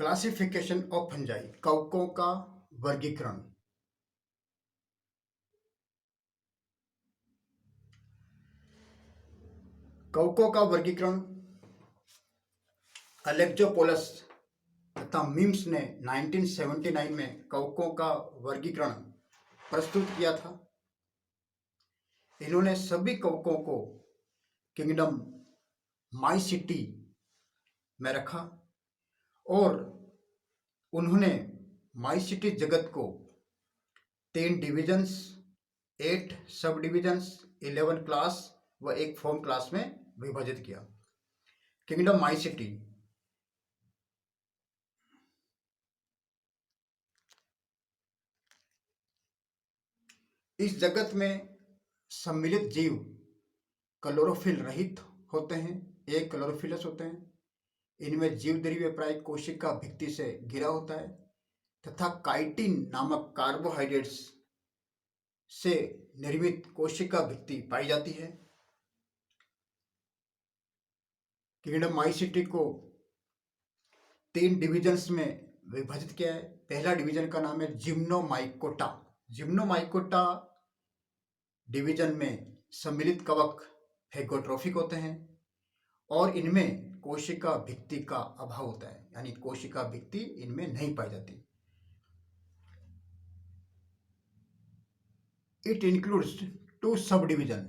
Classification of fungi, कवकों का वर्गीकरण। कवकों का वर्गीकरण अलेक्जोपोलस तथा मिम्स ने 1979 में कवकों का वर्गीकरण प्रस्तुत किया था। इन्होंने सभी कवकों को किंगडम माइसिटी में रखा और उन्होंने माइसिटी जगत को 3 डिविजन्स, 8 सब डिविजन्स, 11 क्लास व एक फॉर्म क्लास में विभाजित किया। किंगडम माइसिटी इस जगत में सम्मिलित जीव क्लोरोफिल रहित होते हैं, एक क्लोरोफिलस होते हैं। इनमें जीव द्रव्य प्राय कोशिका भित्ति से घिरा होता है तथा काइटिन नामक कार्बोहाइड्रेट्स से निर्मित कोशिका भित्ति पाई जाती है। किंगडम माइसिटी को 3 डिविजन्स में विभाजित किया है। पहला डिवीजन का नाम है जिम्नोमाइकोटा। जिम्नोमाइकोटा डिवीजन में सम्मिलित कवक फेगोट्रोफिक होते हैं और इनमें कोशिका भित्ति का अभाव होता है, यानी कोशिका भित्ति इनमें नहीं पाई जाती। It includes 2 sub division.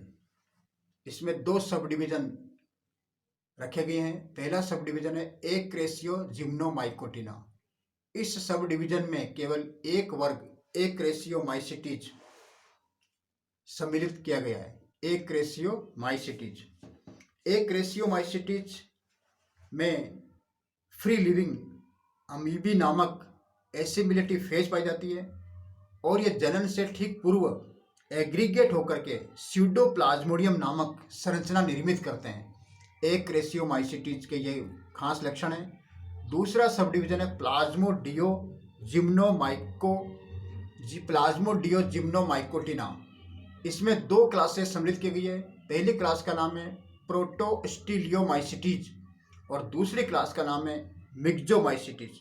इसमें 2 सब डिवीजन रखे गए हैं। पहला सब डिवीजन है एक्रेसियो जिम्नोमाइकोटिना। इस सब डिवीजन में केवल एक वर्ग एक्रेसियो माइसिटीज सम्मिलित किया गया है। एक्रेसियो माइसिटीज में फ्री लिविंग अमीबी नामक एसिमिलेटिव फेज पाई जाती है और यह जनन से ठीक पूर्व एग्रीगेट होकर के स्यूडोप्लाज्मोडियम नामक संरचना निर्मित करते हैं। एक्रेसियोमाइसिटीज के ये खास लक्षण है। दूसरा सब डिवीजन है प्लाज्मोडियोजिम्नोमाइकोटिना। इसमें 2 क्लासेस सम्मिलित की गई है। पहली क्लास का नाम है प्रोटोस्टीलियोमाइसिटीज और दूसरी क्लास का नाम है मिक्जोमाइसिटीज।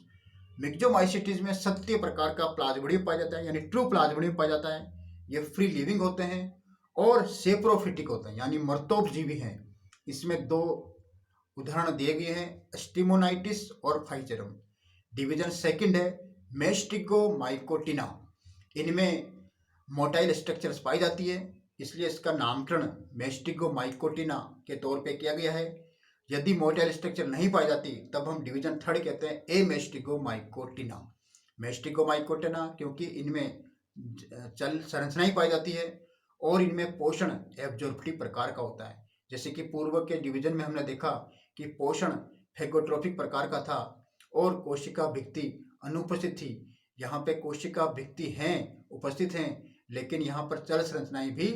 मिक्जोमाइसिटीज में 7 प्रकार का प्लाज्मोडियम पाया जाता है, यानी ट्रू प्लाज्मोडियम पाया जाता है। ये फ्री लिविंग होते हैं और सेप्रोफिटिक होते हैं, यानी मर्तोपजीवी हैं। इसमें 2 उदाहरण दिए गए हैं, स्टिमोनाइटिस और फाइजेरम। डिवीजन सेकंड है मेस्टिगोमाइकोटिना। इनमें मोटाइल स्ट्रक्चर्स पाई जाती है, इसलिए इसका नामकरण मेस्टिगोमाइकोटिना के तौर पे किया गया है। यदि मोटाइल स्ट्रक्चर नहीं पाई जाती तब हम डिवीजन थर्ड कहते हैं एमेस्टिगोमाइकोटिना। मेस्टिगोमाइकोटिना क्योंकि इनमें चल संरचनाएं पाई जाती है और इनमें पोषण एब्जॉर्प्टिव प्रकार का होता है। जैसे कि पूर्व के डिवीजन में हमने देखा कि पोषण फेगोट्रोफिक प्रकार का था और कोशिका भित्ति अनुपस्थित थी। यहाँ पे कोशिका भित्ति हैं, उपस्थित हैं, लेकिन यहाँ पर चल संरचनाएं भी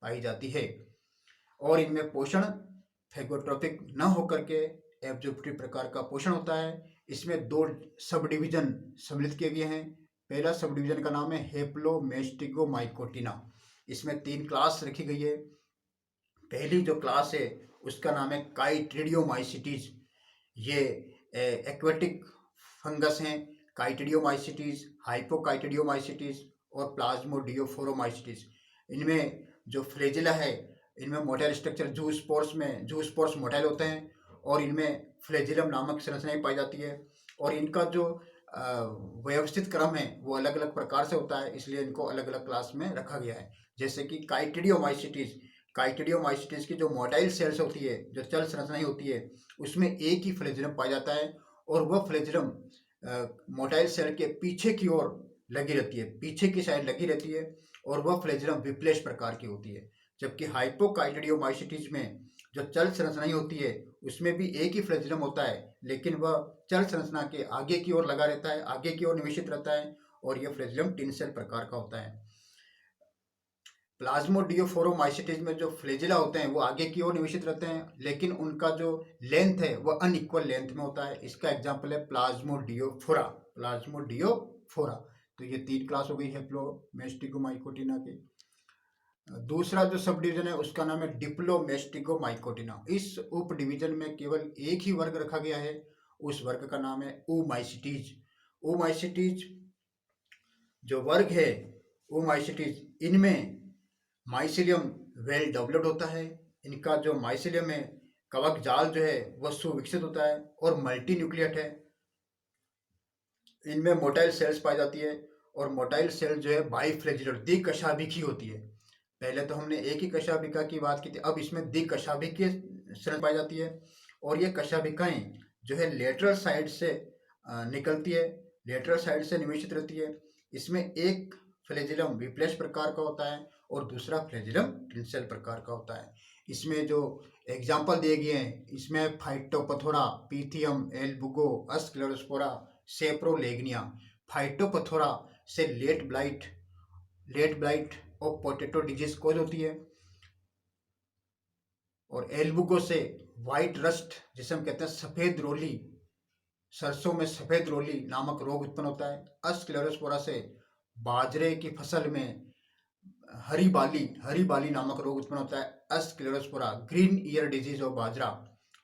पाई जाती है और इनमें पोषण फेगोट्रोपिक न होकर के एब्जॉर्प्टिव प्रकार का पोषण होता है। इसमें 2 सब डिवीजन सम्मिलित किए गए हैं। पहला सब डिवीजन का नाम है हेप्लोमेस्टिगोमाइकोटिना। इसमें 3 क्लास रखी गई है। पहली जो क्लास है उसका नाम है काइट्रिडियोमाइसिटीज। ये एक्वेटिक फंगस हैं। काइट्रिडियोमाइसिटीज, हाइपोकाइट्रिडियोमाइसिटीज और प्लाज्मोडियोफोरोमाइसिटीज। इनमें जो फ्लेजिला है, इनमें मोटाइल स्ट्रक्चर जूस्पोर्स मोटाइल होते हैं और इनमें फ्लेजिलम नामक संरचनाएं पाई जाती है और इनका जो व्यवस्थित क्रम है वो अलग अलग प्रकार से होता है, इसलिए इनको अलग अलग क्लास में रखा गया है। जैसे कि काइटिडियोमाइसिटीज की जो मोटाइल सेल्स होती है, जो चल संरचनाएं होती है, उसमें एक ही फ्लेजिलम पाया जाता है और वह फ्लेजिलम मोटाइल सेल के पीछे की ओर लगी रहती है, पीछे की साइड लगी रहती है और वह फ्लेजिलम विप्लेश प्रकार की होती है। जबकि हाइपोकाइटिडियोमाइसिटीज में जो चल संरचनाएं होती है उसमें भी एक ही फ्लेजिलम होता है, लेकिन वह चल संरचना के आगे की ओर लगा रहता है, आगे की ओर निवेशित रहता है और यह फ्लेजिलम टिन सेल प्रकार का होता है। प्लाज्मोडियोफोरोमाइसिटीज में जो फ्लेजिला होते हैं वो आगे की ओर निवेशित रहते हैं, लेकिन उनका जो लेंथ है वह अनइक्वल लेंथ में होता है। इसका एग्जाम्पल है प्लाज्मोडियोफोरा। तो ये 3 क्लास हो गई हेप्लोमेस्टिगोमाइकोटिना की। दूसरा जो सब डिवीजन है उसका नाम है डिप्लोमेस्टिगोमाइकोटिना। इस उप डिवीजन में केवल एक ही वर्ग रखा गया है उस वर्ग का नाम है ओमाइसीटीज। ओमाइसीटीज जो वर्ग है, ओमाइसीटीज, इनमें माइसिलियम वेल डेवलप्ड होता है। इनका जो माइसिलियम है, कवक जाल जो है वह सुविकसित होता है और मल्टी न्यूक्लियट है। इनमें मोटाइल सेल्स पाई जाती है और मोटाइल सेल जो है बाइफ्लैजिलर, द्विकशाभिकी होती है। पहले तो हमने एक ही कशाभिका की बात की थी, अब इसमें द्विकशाभिकीय सेल पाई जाती है और ये कशाभिकाएं जो है लेटरल साइड से निकलती है, लेटरल साइड से निवेशित रहती है। इसमें एक फ्लैजिलम विप्लेश प्रकार का होता है और दूसरा फ्लैजिलम टिंसेल प्रकार का होता है। इसमें जो एग्जाम्पल दिए गए हैं, इसमें फाइटोपथोरा, पीथियम, एल्बुगो, अस्क्लेरोस्पोरा, सेप्रोलेग्निया। फाइटोपथोरा से लेट ब्लाइट और पोटैटो डिजीज कोज होती है और एल्बुगो से व्हाइट रस्ट, जिसे हम कहते हैं सफेद रोली, सरसों में सफेद रोली नामक रोग उत्पन्न होता है। अस्क्लेरोस्पोरा से बाजरे की फसल में हरी बाली नामक रोग उत्पन्न होता है। अस्क्लेरोस्पोरा, ग्रीन ईयर डिजीज और बाजरा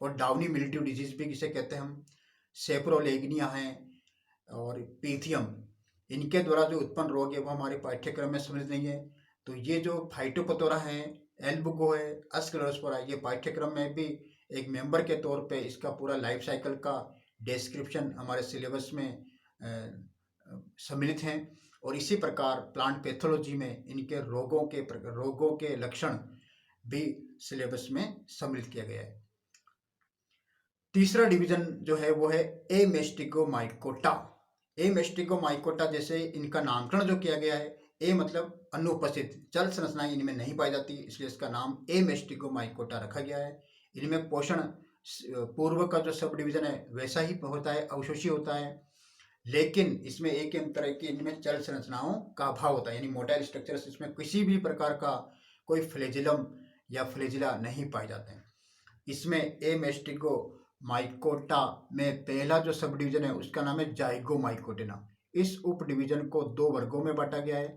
और डाउनी मिल्ट्यू डिजीज भी इसे कहते हैं हम। सेप्रोलेग्निया है और पीथियम, इनके द्वारा जो उत्पन्न रोग है वो हमारे पाठ्यक्रम में समझ नहीं है। तो ये जो फाइटोपथोरा है, एल्बुगो है, अस्क्लेरोस्पोरा, ये पाठ्यक्रम में भी एक मेंबर के तौर पे इसका पूरा लाइफ साइकिल का डिस्क्रिप्शन हमारे सिलेबस में सम्मिलित हैं। और इसी प्रकार प्लांट पैथोलॉजी में इनके रोगों के लक्षण भी सिलेबस में सम्मिलित किया गया है। तीसरा डिवीजन जो है वो है एमेस्टिगोमाइकोटा। एमेस्टिगोमाइकोटा, जैसे इनका नामकरण जो किया गया है, ए मतलब अनुपस्थित, जल संरचनाएं इनमें नहीं पाई जाती, इसलिए इसका नाम एमेस्टिगोमाइकोटा रखा गया है। इनमें पोषण पूर्व का जो सब डिवीजन है वैसा ही होता है, अवशोषी होता है, लेकिन इसमें एक अंतर है कि इनमें जल संरचनाओं का अभाव होता है, यानी मोटाइल स्ट्रक्चर्स, इसमें किसी भी प्रकार का कोई फ्लैजिलम या फ्लैजिला नहीं पाए जाते हैं। इसमें एमेस्टिगोमाइकोटा में पहला जो सब डिवीजन है उसका नाम है जाइगोमाइकोटेना। इस उप डिवीजन को दो वर्गों में बांटा गया है।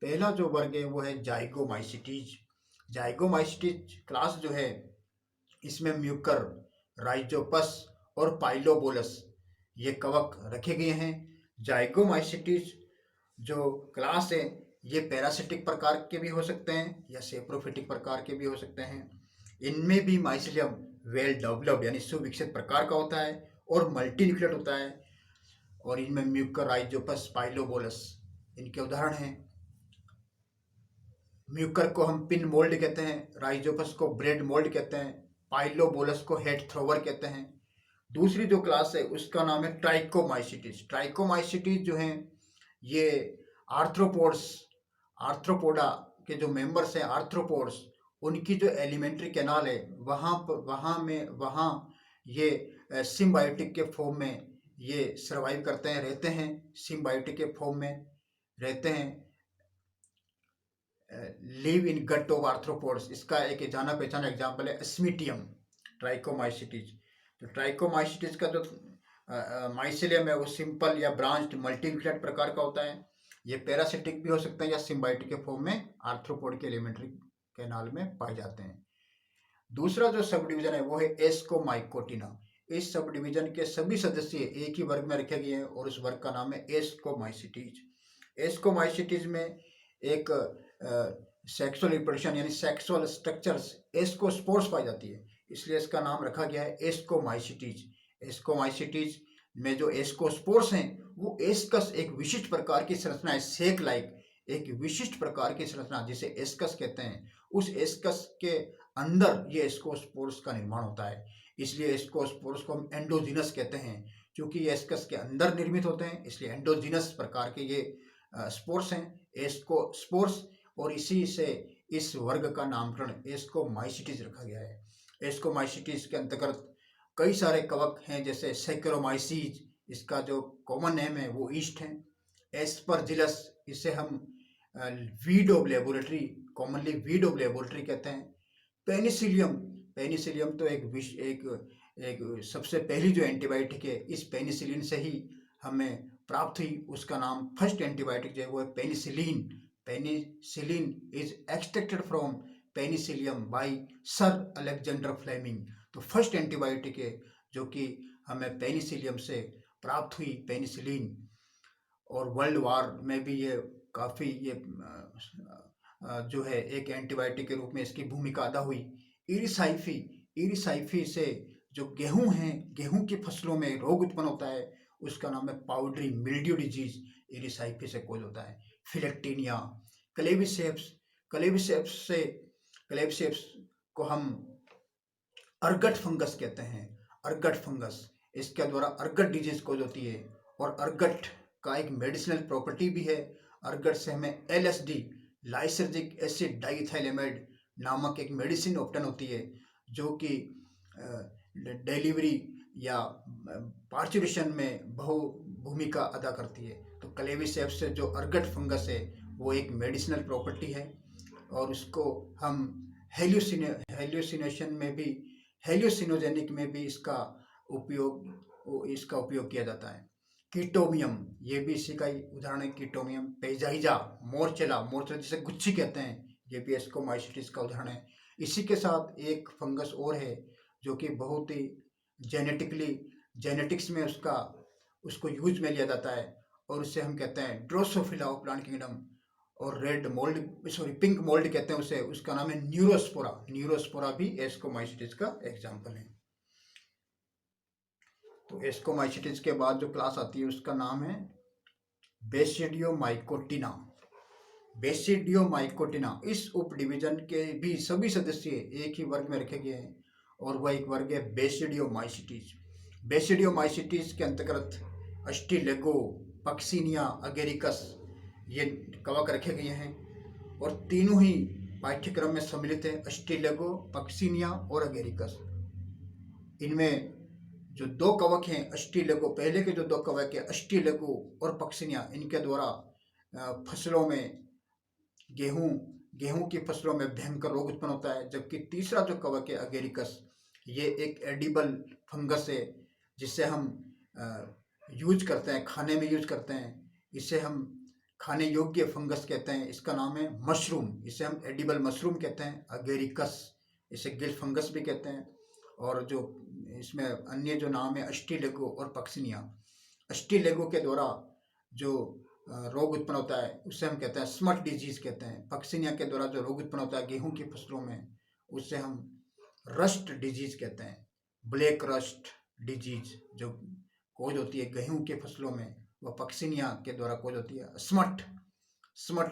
पहला जो वर्ग है वो है जाइगोमाइसीटीज। जाइगोमाइसीटीज क्लास जो है, इसमें म्यूकर, राइजोपस और पाइलोबोलस ये कवक रखे गए हैं। जाइगोमाइसीटीज जो क्लास है ये पैरासिटिक प्रकार के भी हो सकते हैं या सेप्रोफिटिक प्रकार के भी हो सकते हैं। इनमें भी माइसिलियम वेल डेवलप्ड यानी सुविकसित प्रकार का होता है और मल्टी न्यूक्लियट होता है। और इनमें म्यूकर, राइजोपस, पाइलोबोलस इनके उदाहरण हैं। म्यूकर को हम पिन मोल्ड कहते हैं, राइजोपस को ब्रेड मोल्ड कहते हैं, पाइलोबोलस को हेड थ्रोवर कहते हैं। दूसरी जो क्लास है उसका नाम है ट्राइकोमाइसीटीज। ट्राइकोमाइसीटीज जो हैं ये आर्थ्रोपोडा के जो मेंबर्स हैं, आर्थ्रोपोड्स, उनकी जो एलिमेंट्री कैनाल है वहाँ ये सिम्बायोटिक के फॉर्म में ये सर्वाइव करते हैं, रहते हैं, सिम्बायोटिक के फॉर्म में रहते हैं, live in gut of arthropods. इसका एक जाना पहचाना एग्जाम्पल है स्मीटियम ट्राइकोमाइसीटीज। तो ट्राइकोमाइसीटीज का जो माइसिलियम है वो सिंपल या ब्रांच्ड मल्टीन्यूक्लियट प्रकार का होता है। ये पैरासिटिक भी हो सकते हैं या सिम्बायोटिक के फॉर्म में आर्थ्रोपोड के एलिमेंट्री कैनाल में पाए जाते हैं। दूसरा जो सब डिवीजन है वो है एस्कोमाइकोटिना। इस सब डिवीजन के सभी सदस्य एक ही वर्ग में रखे गए हैं और उस वर्ग का नाम है एस्कोमाइसीटीज। एस्कोमाइसीटीज में एक सेक्सुअल रिप्रोडक्शन यानी सेक्सुअल स्ट्रक्चर्स, एस्कोस्पोर्स पाई जाती है, इसलिए इसका नाम रखा गया है एस्कोमाइसीटीज। एस्कोमाइसीटीज में जो एस्कोस्पोर्स हैं वो एस्कस, एक विशिष्ट प्रकार की संरचना है, सेक लाइक एक विशिष्ट प्रकार की संरचना जिसे एस्कस कहते हैं, उस एस्कस के अंदर ये एस्कोस्पोर्स का निर्माण होता है। इसलिए एस्कोस्पोर्स को हम एंडोजीनस कहते हैं, क्योंकि ये एस्कस के अंदर निर्मित होते हैं, इसलिए एंडोजीनस प्रकार के ये स्पोर्स हैं, एस्कोस्पोर्स। और इसी से इस वर्ग का नामकरण एस्कोमाइसीटीज रखा गया है। एस्कोमाइसीटीज के अंतर्गत कई सारे कवक हैं, जैसे सैकरोमाइसीज, इसका जो कॉमन नेम है वो ईस्ट है। एस्परजिलस, इसे हम weed of laboratory, commonly weed of laboratory कहते हैं। पेनिसिलियम तो एक सबसे पहली जो एंटीबायोटिक है, इस पेनिसिलिन से ही हमें प्राप्त हुई, उसका नाम फर्स्ट एंटीबायोटिक जो है वो है penicillin. Penicillin is extracted from penicillium by sir Alexander Fleming. तो फर्स्ट एंटीबायोटिक है जो कि हमें पेनिसिलियम से प्राप्त हुई, पेनिसिलिन। और वर्ल्ड वार में भी ये काफ़ी जो है एक एंटीबायोटिक के रूप में इसकी भूमिका अदा हुई। ईरिसाइफी से जो गेहूं हैं, गेहूं की फसलों में रोग उत्पन्न होता है, उसका नाम है पाउडरी मिल्ड्यू डिजीज, ईरिसाइफी से कोज होता है। फिलेक्टीनिया, क्लेविसेप्स, क्लेविसेप्स को हम अर्गट फंगस कहते हैं, अर्गट फंगस, इसके द्वारा अर्गट डिजीज कोज होती है। और अर्गट का एक मेडिसिनल प्रॉपर्टी भी है। अर्गट से हमें LSD, लाइसर्जिक एसिड डाइथाइलेमाइड नामक एक मेडिसिन ऑप्टन होती है, जो कि डिलीवरी या पार्चुरेशन में बहु भूमिका अदा करती है। तो क्लेविसेप्स से जो अर्गट फंगस है वो एक मेडिसिनल प्रॉपर्टी है, और उसको हम हेल्यूसिनेशन में भी, हेल्यूसिनोजेनिक में भी इसका उपयोग किया जाता है। कीटोमियम, ये भी इसी का ही उदाहरण है। कीटोमियम, पेजाइजा, मोरचेला जिसे गुच्छी कहते हैं, ये भी एस्कोमाइसिटिस का उदाहरण है। इसी के साथ एक फंगस और है जो कि बहुत ही जेनेटिक्स में उसको यूज में लिया जाता है, और उससे हम कहते हैं ड्रोसोफिला ऑफ प्लांट किंगडम, और पिंक मोल्ड कहते हैं उसे, उसका नाम है न्यूरोस्पोरा भी एस्कोमाइसिटिस का एग्जाम्पल है। तो एस्कोमाइसिटिस के बाद जो क्लास आती है उसका नाम है बेसिडियोमाइकोटिना। इस उप डिवीजन के भी सभी सदस्य एक ही वर्ग में रखे गए हैं, और वह एक वर्ग है बेसिडियोमाइसिटिस। बेसिडियोमाइसिटिस के अंतर्गत अस्टिलेगो, पक्सिनिया, अगेरिकस ये कवक रखे गए हैं, और तीनों ही पाठ्यक्रम में सम्मिलित है, अस्टिलेगो, पक्सिनिया और अगेरिकस। इनमें जो दो कवक हैं अस्टिलेगो, पहले के जो दो कवक है अस्टिलेगो और पक्सिनिया, इनके द्वारा फसलों में गेहूं की फसलों में भयंकर रोग उत्पन्न होता है। जबकि तीसरा जो कवक है अगेरिकस, ये एक एडिबल फंगस है, जिसे हम यूज करते हैं, खाने में यूज करते हैं। इसे हम खाने योग्य फंगस कहते हैं। इसका नाम है मशरूम, इसे हम एडिबल मशरूम कहते हैं। अगेरिकस, इसे गिल फंगस भी कहते हैं। और जो इसमें अन्य जो नाम है अस्टिलेगो और पक्सिनिया। अस्टिलेगो के द्वारा जो रोग उत्पन्न होता है उसे हम कहते हैं स्मट डिजीज कहते हैं। पक्सिनिया के द्वारा जो रोग उत्पन्न होता है गेहूं की फसलों में, उसे हम रस्ट डिजीज कहते हैं। ब्लैक रस्ट डिजीज जो कोज होती है गेहूं के फसलों में, वह पक्सिनिया के द्वारा कोज होती है। स्मट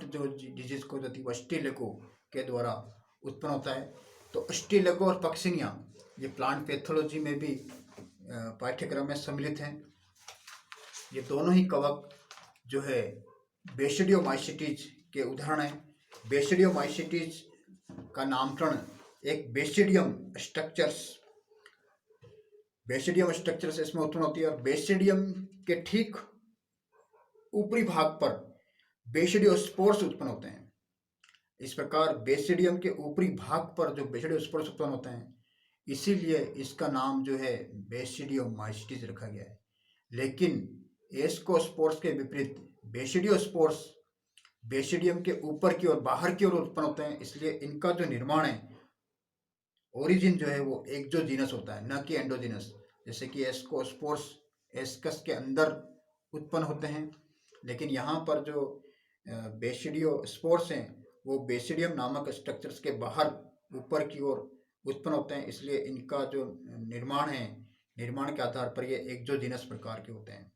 जो डिजीज कोज होती है वह अस्टिलेगो के द्वारा उत्पन्न होता है। तो अस्टिलेगो और पक्सिनिया ये प्लांट पैथोलॉजी में भी पाठ्यक्रम में सम्मिलित हैं। ये दोनों ही कवक जो है बेसिडियोमाइसिटिस के उदाहरण हैं। बेसिडियोमाइसिटिस का नामकरण एक बेसिडियम स्ट्रक्चर्स इसमें उत्पन्न होती है, और बेसिडियम के ठीक ऊपरी भाग पर बेसिडियोस्पोर्स उत्पन्न होते हैं। इस प्रकार बेसिडियम के ऊपरी भाग पर जो बेसिडियोस्पोर्स उत्पन्न होते हैं, इसीलिए इसका नाम जो है बेसिडियोमाइसिटिस रखा गया है। लेकिन एस्कोस्पोर्स के विपरीत बेसिडियोस्पोर्स बेसिडियम के ऊपर की ओर, बाहर की ओर उत्पन्न होते हैं, इसलिए इनका जो निर्माण है, ओरिजिन जो है वो एक्सोजीनस होता है, न कि एंडोजीनस। जैसे कि एस्कोस्पोर्स एस्कस के अंदर उत्पन्न होते हैं, लेकिन यहाँ पर जो बेसिडियोस्पोर्स हैं वो बेसिडियम नामक स्ट्रक्चर्स के बाहर ऊपर की ओर उत्पन्न होते हैं, इसलिए इनका जो निर्माण के आधार पर ये एक्सोजीनस प्रकार के होते हैं।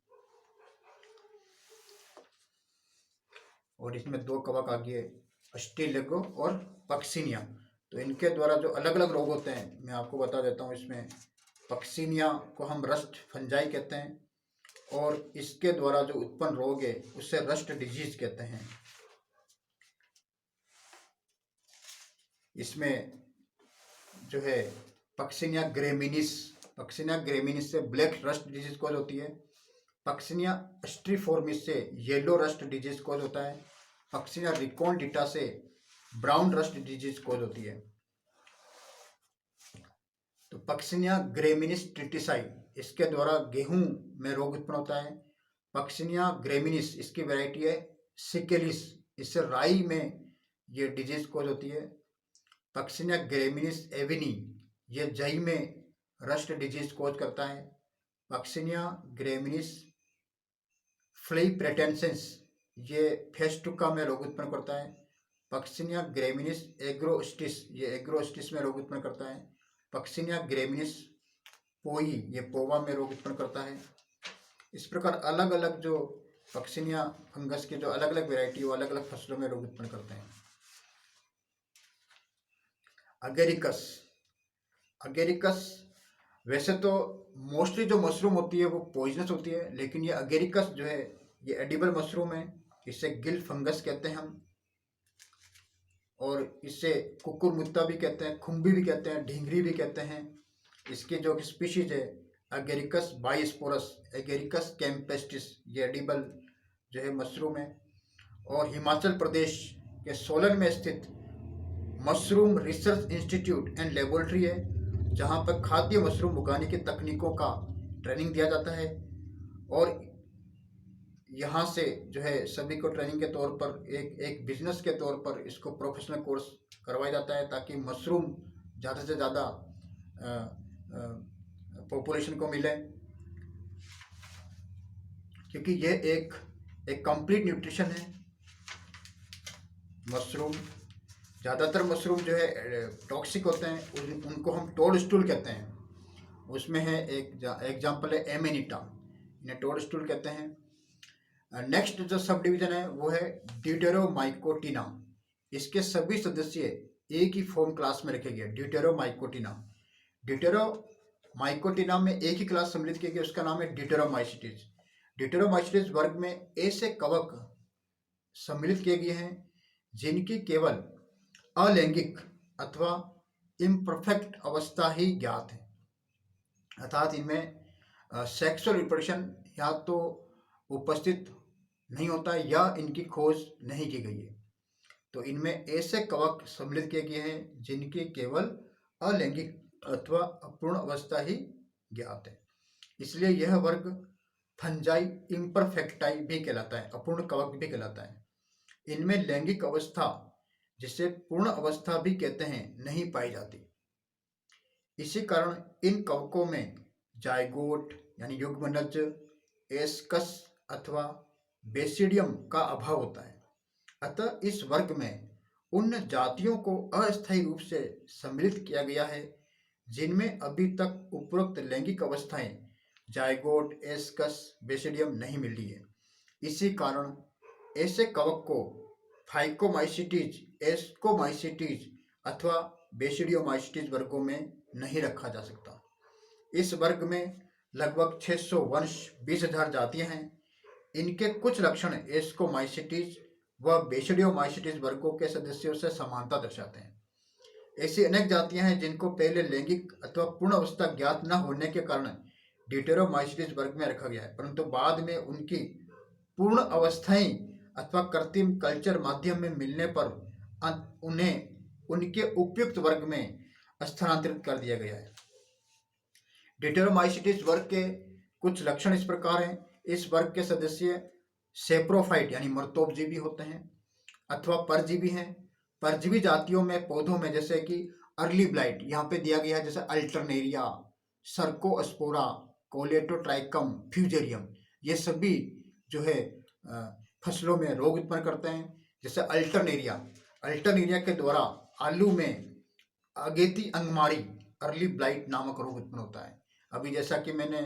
और इसमें दो कवक आ गए अस्टिलेगो और पक्सिनिया। तो इनके द्वारा जो अलग अलग रोग होते हैं मैं आपको बता देता हूँ। इसमें पक्सिनिया को हम रस्ट फंजाई कहते हैं, और इसके द्वारा जो उत्पन्न रोग है उसे रस्ट डिजीज कहते हैं। इसमें जो है पक्सिनिया ग्रेमिनिस से ब्लैक रस्ट डिजीज कॉज होती है। पक्सिनिया स्ट्रीफॉर्मिस से येलो रस्ट डिजीज कॉज होता है। पक्सिनिया रिकॉन्डिटा से ब्राउन रस्ट डिजीज कॉज होती है। तो पक्सिनिया ग्रेमिनिस ट्रिटिसाई, इसके द्वारा गेहूं में रोग उत्पन्न होता है। पक्सिनिया ग्रेमिनिस इसकी वैरायटी है सिकेलिस, इससे राई में ये डिजीज कॉज होती है। पक्सिनिया ग्रेमिनिस एविनी ये जई में रस्ट डिजीज कॉज करता है। पक्सिनिया ग्रेमिनिस फ्लीप्रेटेंसेंस, ये फेस्टुका में रोग उत्पन्न करता है। पक्सिनिया ग्रेमिनिस एग्रोस्टिस, ये एग्रोस्टिस में रोग उत्पन्न करता है। पक्सिनिया ग्रेमिनिस पोई, ये पोवा में रोग उत्पन्न करता है। इस प्रकार अलग अलग जो पक्सिनिया फंगस के जो अलग अलग वेराइटी वो अलग अलग फसलों में रोग उत्पन्न करते हैं। अगेरिकस, अगेरिकस वैसे तो मोस्टली जो मशरूम होती है वो पॉइजनस होती है, लेकिन ये अगेरिकस जो है ये एडिबल मशरूम है। इसे गिल फंगस कहते हैं हम, और इसे कुकुरमुत्ता भी कहते हैं, खुम्बी भी कहते हैं, ढींगरी भी कहते हैं। इसकी जो स्पीशीज है अगेरिकस बाइस्पोरस, एगेरिकस कैम्पेस्टिस, ये एडिबल जो है मशरूम है। और हिमाचल प्रदेश के सोलन में स्थित mushroom research institute and laboratory है, जहाँ पर खाद्य मशरूम उगाने की तकनीकों का ट्रेनिंग दिया जाता है। और यहाँ से जो है सभी को ट्रेनिंग के तौर पर एक बिजनेस के तौर पर इसको प्रोफेशनल कोर्स करवाया जाता है, ताकि मशरूम ज़्यादा से ज़्यादा पॉपुलेशन को मिले, क्योंकि ये एक कंप्लीट न्यूट्रिशन है मशरूम। ज़्यादातर मशरूम जो है टॉक्सिक होते हैं, उनको हम टोड स्टूल कहते हैं। उसमें है एक एग्जाम्पल है एमेनिटा, इन्हें टोड स्टूल कहते हैं। नेक्स्ट जो सब डिवीजन है वो है ड्यूटेरोमाइकोटिना। इसके सभी सदस्य एक ही फॉर्म क्लास में रखे गए, ड्यूटेरोमाइकोटिना। ड्यूटेरोमाइकोटिना में एक ही क्लास सम्मिलित किया गया, उसका नाम है ड्यूटेरोमाइसिटिस। ड्यूटेरोमाइसिटिस वर्ग में ऐसे कवक सम्मिलित किए गए हैं जिनकी केवल अलैंगिक अथवा इम्परफेक्ट अवस्था ही ज्ञात है, अर्थात इनमें सेक्सुअल रिप्रोडक्शन या तो उपस्थित नहीं होता है या इनकी खोज नहीं की गई है। तो इनमें ऐसे कवक सम्मिलित किए गए हैं जिनकी केवल अलैंगिक अथवा अपूर्ण अवस्था ही ज्ञात है, इसलिए यह वर्ग फंजाई इम्परफेक्टाई भी कहलाता है, अपूर्ण कवक भी कहलाता है। इनमें लैंगिक अवस्था, जिसे पूर्ण अवस्था भी कहते हैं, नहीं पाई जाती। इसी कारण इन कवकों में जायगोट यानी युग्मनज, एस्कस अथवा बेसिडियम का अभाव होता है। अतः इस वर्ग में उन जातियों को अस्थायी रूप से सम्मिलित किया गया है जिनमें अभी तक उपरोक्त लैंगिक अवस्थाएं जायगोट, एस्कस, बेसिडियम नहीं मिली है। इसी कारण ऐसे कवक को फाइकोमाइसिटीज, एस्कोमाइसिटीज अथवा बेसिडियोमाइसिटीज वर्गों में नहीं रखा जा सकता। इस वर्ग में लगभग 600 वंश 20,000 जातियां हैं। इनके कुछ लक्षण एस्कोमाइसिटीज व बेसिडियोमाइसिटीज वर्गों के सदस्यों से समानता दर्शाते हैं। ऐसी अनेक जातियां हैं जिनको पहले लैंगिक अथवा पूर्ण अवस्था ज्ञात न होने के कारण ड्यूटेरोमाइसिटीज वर्ग में रखा गया है, परंतु बाद में उनकी पूर्ण अवस्थाएं अथवा कृत्रिम कल्चर माध्यम में मिलने पर उन्हें उनके उपयुक्त वर्ग में स्थानांतरित कर दिया गया है। ड्यूटेरोमाइसिटीज वर्ग के कुछ लक्षण इस प्रकार हैं। इस वर्ग के सदस्य सेप्रोफाइट यानी मर्तोपजीवी होते हैं अथवा परजीवी हैं। परजीवी जातियों में पौधों में जैसे कि अर्ली ब्लाइट यहाँ पे दिया गया है, जैसे अल्टरनेरिया, सर्कोस्पोरा, कोलेटोट्राइकम, फ्यूजेरियम, ये सभी जो है फसलों में रोग उत्पन्न करते हैं। जैसे अल्टरनेरिया के द्वारा आलू में अगेती अंगमारी अर्ली ब्लाइट नामक रोग उत्पन्न होता है। अभी जैसा कि मैंने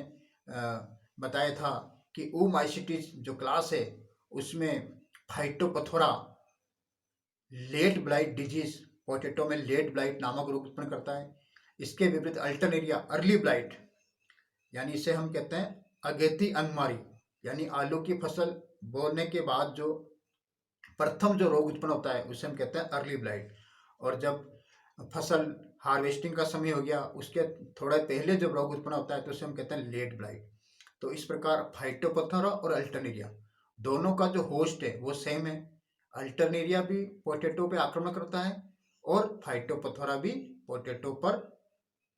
बताया था कि ओमाइसिटीज जो क्लास है उसमें phytophthora late blight disease potato में लेट ब्लाइट नामक रोग उत्पन्न करता है। इसके विपरीत अल्टरनेरिया अर्ली ब्लाइट यानी इसे हम कहते हैं अगेती अंगमारी, यानी आलू की फसल बोने के बाद जो प्रथम जो रोग उत्पन्न होता है उसे हम कहते हैं अर्ली ब्लाइट। और जब फसल हार्वेस्टिंग का समय हो गया उसके थोड़ा पहले जब रोग उत्पन्न होता है तो उसे हम कहते हैं लेट ब्लाइट। तो इस प्रकार फाइटोपथोरा और अल्टरनेरिया दोनों का जो होस्ट है वो सेम है। अल्टरनेरिया भी पोटैटो पे आक्रमण करता है और फाइटोपथोरा भी पोटैटो पर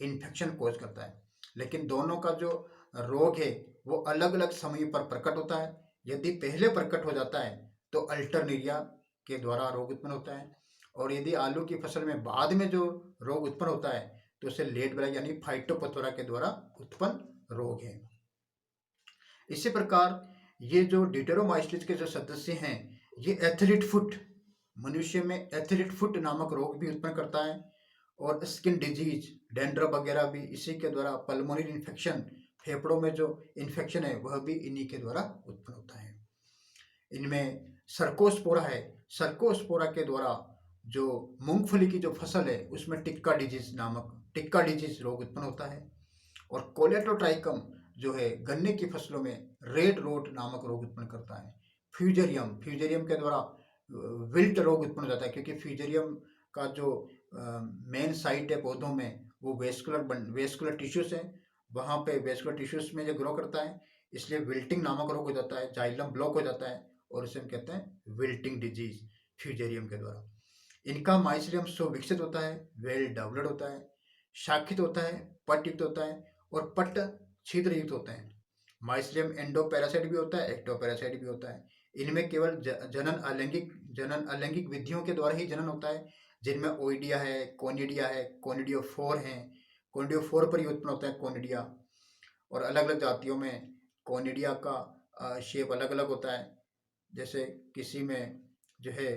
इन्फेक्शन कोज करता है, लेकिन दोनों का जो रोग है वो अलग अलग समय पर प्रकट होता है। यदि पहले प्रकट हो जाता है तो अल्टरनेरिया के द्वारा रोग उत्पन्न होता है, और यदि आलू की फसल में बाद में जो रोग उत्पन्न होता है तो उसे लेट ब्लाइट यानी फाइटोपथोरा के द्वारा उत्पन्न रोग है। इसी प्रकार ये जो ड्यूटेरोमाइसीट्स के जो सदस्य हैं, ये एथलीट फुट, मनुष्य में एथलीट फुट नामक रोग भी उत्पन्न करता है, और स्किन डिजीज, डैंड्रफ वगैरह भी इसी के द्वारा, पल्मोनरी इन्फेक्शन, फेफड़ों में जो इन्फेक्शन है वह भी इन्हीं के द्वारा उत्पन्न होता है। इनमें सर्कोस्पोरा है, सर्कोस्पोरा के द्वारा जो मूंगफली की जो फसल है उसमें टिक्का डिजीज रोग उत्पन्न होता है। और कोलेटोट्राइकम जो है गन्ने की फसलों में रेड रोट नामक रोग उत्पन्न करता है। फ्यूजेरियम के द्वारा विल्ट रोग उत्पन्न हो जाता है, क्योंकि फ्यूजेरियम का जो मेन साइट है पौधों में वो वेस्कुलर टिश्यूज है, वहाँ पे वेस्कुलर टिश्यूज में जो ग्रो करता है, इसलिए विल्टिंग नामक रोग हो जाता है, जाइलम ब्लॉक हो जाता है, और इसे हम कहते हैं विल्टिंग डिजीज फ्यूजेरियम के द्वारा। इनका माइसीलियम सुविकसित होता है, वेल डेवलप्ड होता है, शाखित होता है, पटयुक्त होता है, और पट छिद्रयुक्त होते हैं। माइसीलियम एंडोपैरासाइट भी होता है, एक्टोपैरासाइट भी होता है। इनमें केवल जनन अलैंगिक विधियों के द्वारा ही जनन होता है, जिनमें ओइडिया है, कोनिडियोफोर है, कोनिडियोफोर पर ही उत्पन्न होता है कोनिडिया। और अलग अलग जातियों में कोनिडिया का शेप अलग अलग होता है, जैसे किसी में जो है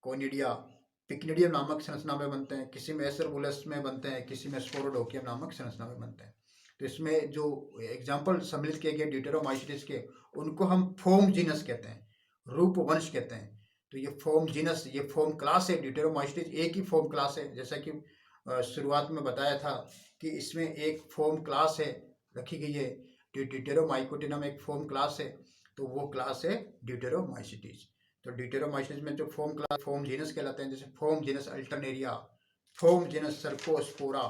कोनिडिया पिक्निडियम नामक संरचना में बनते हैं, किसी में एसरबुलस में बनते हैं, किसी में स्पोरोडोकियम नामक संरचना में बनते हैं। तो इसमें जो एग्जाम्पल सम्मिलित किए गए ड्यूटेरोमाइसीट्स के, उनको हम फोम जीनस कहते हैं, रूप वंश कहते हैं। तो ये फोम जीनस, ये फोम क्लास है, ड्यूटेरोमाइसीट्स एक ही फोम क्लास है। जैसा कि शुरुआत में बताया था कि इसमें एक फोम क्लास है रखी गई है, ड्यूटेरोमाइकोटिनम एक फोम क्लास है, तो वो क्लास है ड्यूटेरोमाइसीट्स। तो ड्यूटेरोमाइसीट्स में जो फोम जीनस कहलाते हैं, जैसे foam genus Alternaria, foam genus Cercospora,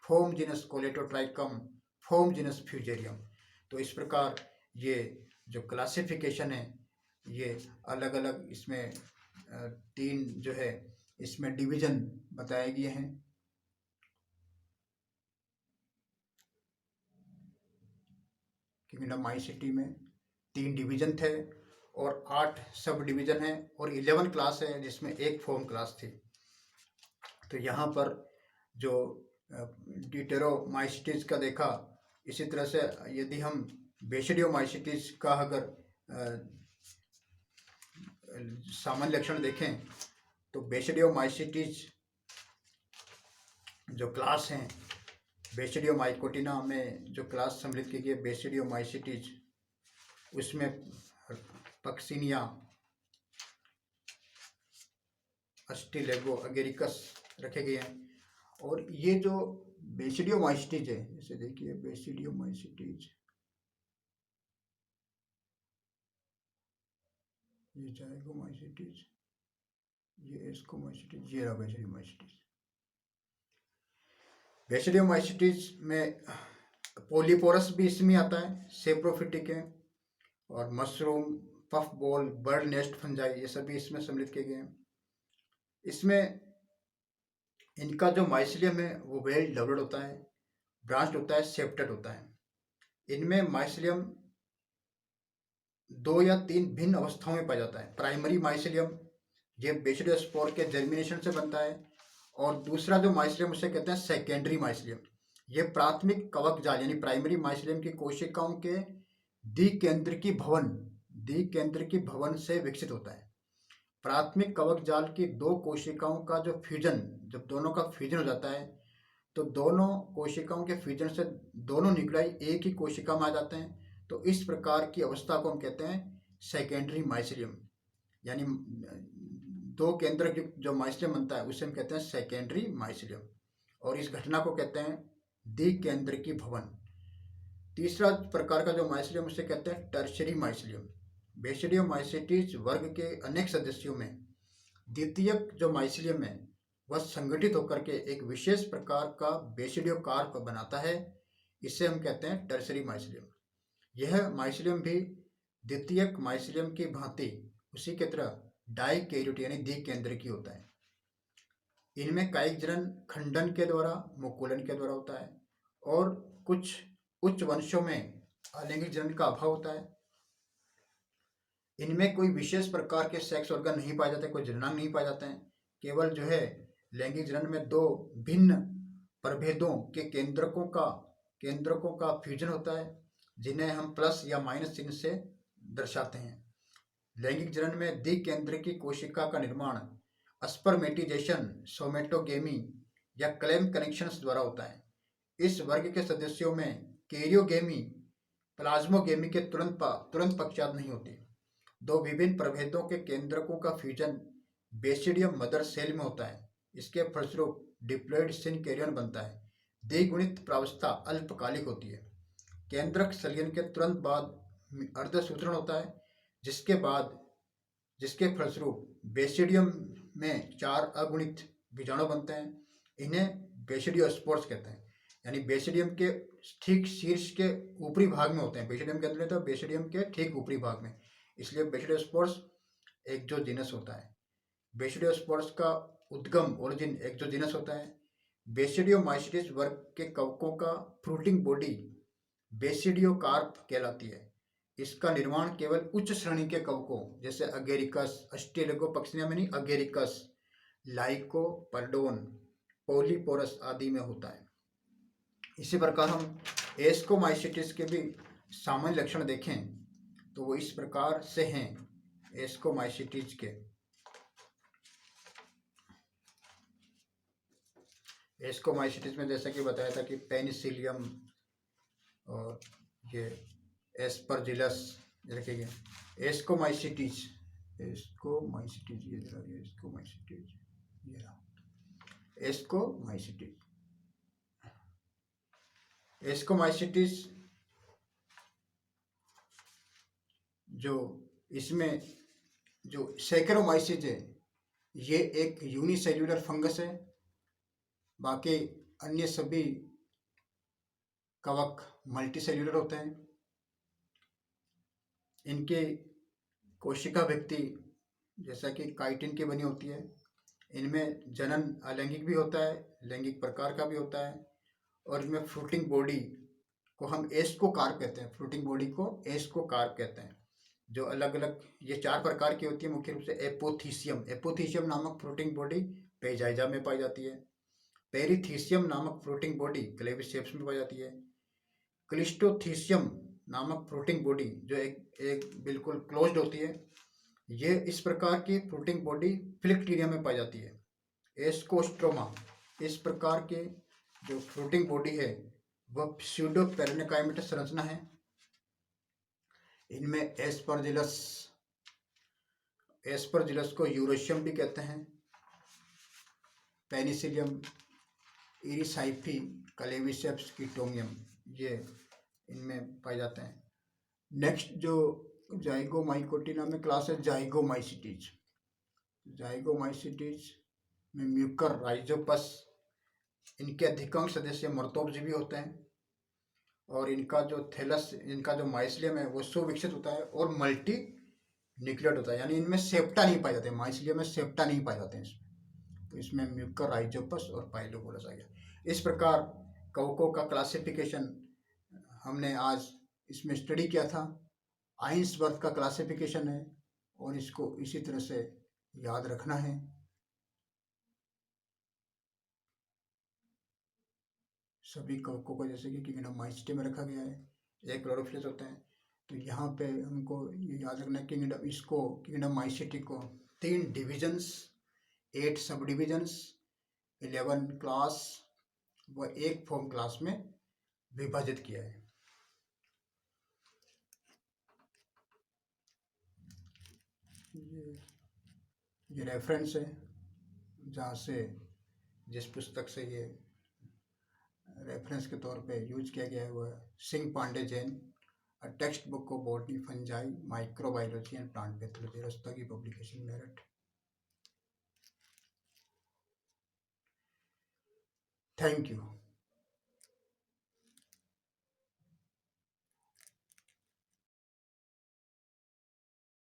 foam genus Colletotrichum, foam genus fusarium. तो इस प्रकार ये जो क्लासिफिकेशन है, ये अलग अलग इसमें 3 जो है इसमें डिवीजन बताए गए हैं। किंगडम माइसिटी में 3 डिवीजन थे और 8 सब डिवीजन है, और 11 क्लास है जिसमें एक फॉर्म क्लास थी। तो यहाँ पर जो ड्यूटेरोमाइसीट्स का देखा, इसी तरह से यदि हम बेसिडियोमाइसीट्स का अगर सामान्य लक्षण देखें, तो बेसिडियोमाइसीट्स जो क्लास हैं, बेसिडियोमाइकोटिना में जो क्लास सम्मिलित की गई बेसिडियोमाइसीट्स, उसमें पक्सिनिया, अस्टिलेगो अगेरिकस रखे गए हैं। और ये जो बेसिडियोमाइसीट्स है, जैसे देखिए बेसिडियोमाइसीट्स, ये जाइगोमाइसीट्स, ये एस्कोमाइसीट्स, ये रहा बेसिडियोमाइसीट्स। बेसिडियोमाइसीट्स में पोलीपोरस भी इसमें आता है, सेप्रोफिटिक है, और mushroom, puff ball, bird nest fungi, ये सभी इसमें सम्मिलित किए गए हैं। इसमें इनका जो माइसीलियम है वो वेल डेवलप्ड होता है, ब्रांच्ड होता है, सेप्टेड होता है। इनमें माइसीलियम 2 या 3 भिन्न अवस्थाओं में पाया जाता है। प्राइमरी माइसीलियम, ये बेसिडियोस्पोर के जर्मिनेशन से बनता है, और दूसरा जो माइसीलियम उसे कहते हैं सेकेंडरी माइसीलियम। ये प्राथमिक कवक जाल यानी प्राइमरी माइसीलियम की कोशिकाओं के द्विकेंद्रकी भवन से विकसित होता है। प्राथमिक कवक जाल की 2 कोशिकाओं का जो फ्यूजन, जब दोनों का फ्यूजन हो जाता है, तो दोनों कोशिकाओं के फ्यूजन से दोनों न्यूक्लियाई एक ही कोशिका में आ जाते हैं। तो इस प्रकार की अवस्था को हम कहते हैं सेकेंडरी माइसीलियम, यानी 2 केंद्र जो माइसीलियम बनता है उसे हम कहते हैं सेकेंडरी माइसीलियम, और इस घटना को कहते हैं द्विकेंद्रकी भवन। तीसरा प्रकार का जो माइसीलियम उसे कहते हैं टर्शियरी माइसीलियम। बेसिडियोमाइसीट्स वर्ग के अनेक सदस्यों में द्वितीयक जो माइसीलियम है वह संगठित होकर के एक विशेष प्रकार का बेसिडियोकार्प बनाता है, इसे हम कहते हैं टर्शियरी माइसीलियम। यह माइसीलियम भी द्वितीयक माइसीलियम की भांति उसी की तरह डाइकैरियोटिक यानी द्विकेंद्रकी होता है। इनमें कायिक जनन खंडन के द्वारा, मुकुलन के द्वारा होता है, और कुछ उच्च वंशों में अलैंगिक जनन का अभाव होता है। इनमें कोई विशेष प्रकार के सेक्स ऑर्गन नहीं पाए जाते, कोई जननांग नहीं पाए जाते हैं। केवल जो है लैंगिक जनन में 2 भिन्न प्रभेदों के केंद्रकों का फ्यूजन होता है, जिन्हें हम प्लस या माइनस चिन्ह से दर्शाते हैं। लैंगिक जनन में द्विकेंद्रकी कोशिका का निर्माण स्पर्मेटिजेशन, सोमेटोगेमी या क्लेम कनेक्शंस द्वारा होता है। इस वर्ग के सदस्यों में कैरियोगेमी प्लाज्मोगेमी के तुरंत पश्चात नहीं होती। दो विभिन्न प्रभेदों के केंद्रकों का फ्यूजन बेसिडियम मदर सेल में होता है। इसके फलस्वरूप डिप्लॉइड सिनकैरियन बनता है। द्विगुणित प्रावस्था अल्पकालिक होती है। केंद्रक संलयन के तुरंत बाद अर्धसूत्रण होता है, जिसके फलस्वरूप बेसिडियम में 4 अगुणित बीजाणु बनते हैं। इन्हें बेसिडियोस्पोर्स कहते हैं, यानी बेसिडियम के ठीक शीर्ष के ऊपरी भाग में होते हैं। बेसिडियम के अंदर तो बेसिडियम के ठीक ऊपरी भाग में, इसलिए बेसिडियोस्पोर्स एक्सोजीनस होता है। बेसिडियोस्पोर्स का उद्गम ओरिजिन एक्सोजीनस होता है। बेसिडियोमाइसीटिस वर्ग के कवकों का फ्रूटिंग बॉडी बेसिडियोकार्प कहलाती है। इसका निर्माण केवल उच्च श्रेणी के कवकों जैसे अगेरिकस, अस्टेलेगोपक्सिनिया अगेरिकस, लाइकोपर्डोन, पॉलीपोरस आदि में होता है। इसी प्रकार हम एस्कोमाइसीटिस के भी सामान्य लक्षण देखें तो वो इस प्रकार से हैं। एस्कोमाइसीटिस के एस्कोमाइसीटिस में जैसा कि बताया था कि पेनिसिलियम और ये एस्परजिलस रखेंगे। एस्कोमाइसीटिस ये एस्कोमाइसीटिस जो इसमें जो सैकेरोमाइसिस है ये एक यूनिसेल्यूलर फंगस है। बाकी अन्य सभी कवक मल्टीसेल्यूलर होते हैं। इनके कोशिका भित्ति जैसा कि काइटिन की बनी होती है। इनमें जनन अलैंगिक भी होता है, लैंगिक प्रकार का भी होता है। और इनमें फ्रूटिंग बॉडी को हम एस्कोकार्प कहते हैं। फ्रूटिंग बॉडी को एस्कोकार्प कहते हैं। जो अलग अलग ये 4 प्रकार की होती है मुख्य रूप से। एपोथीसियम नामक फ्रूटिंग बॉडी पेजाइजा में पाई जाती है। पेरीथीसियम नामक फ्रूटिंग बॉडी क्लेविसेप्स में पाई जाती है। क्लिस्टोथीसियम नामक फ्रूटिंग बॉडी जो एक बिल्कुल क्लोज्ड होती है, ये इस प्रकार की फ्रूटिंग बॉडी फिलिक्टीरिया में पाई जाती है। एस्कोस्ट्रोमा इस प्रकार के जो फ्रूटिंग बॉडी है वह स्यूडो पेरेनिकाइमेटस संरचना है। इनमें एस्परजिलस को यूरेशियम भी कहते हैं। पेनिसिलियम, इरिसाइफी, क्लेविसेप्स, कीटोमियम ये इनमें पाए जाते हैं। नेक्स्ट जो जाइगोमाइकोटिना में क्लास है जाइगोमाइसीटीज। जाइगोमाइसीटीज में म्यूकर राइजोपस, इनके अधिकांश सदस्य मर्तोपजीवी होते हैं। और इनका जो माइसिलियम है वो सुविकसित होता है और मल्टी न्यूक्लियड होता है, यानी इनमें सेप्टा नहीं पाए जाते। माइसिलियम में सेप्टा नहीं पाए जाते हैं इसमें। तो इसमें म्यूकर राइजोपस और पाइलोबोलस आ गया। इस प्रकार कवकों का क्लासिफिकेशन हमने आज इसमें स्टडी किया था। आइंसवर्थ का क्लासिफिकेशन है और इसको इसी तरह से याद रखना है। सभी कवकों को जैसे कि किंगडम माइसिटी में रखा गया है, एक क्लोरोफिलस होता है। तो यहाँ पे हमको ये याद रखना है किंगडम माइसिटी को 3 डिविजन्स, 8 सब डिविजन्स, 11 क्लास व 1 फॉर्म क्लास में विभाजित किया है। ये रेफरेंस है जहाँ से जिस पुस्तक से ये रेफरेंस के तौर पे यूज किया गया है वह Singh Pandey Jain, a textbook of botany, fungi, microbiology and plant pathology, रस्ता की पब्लिकेशन, मेरठ। Thank you.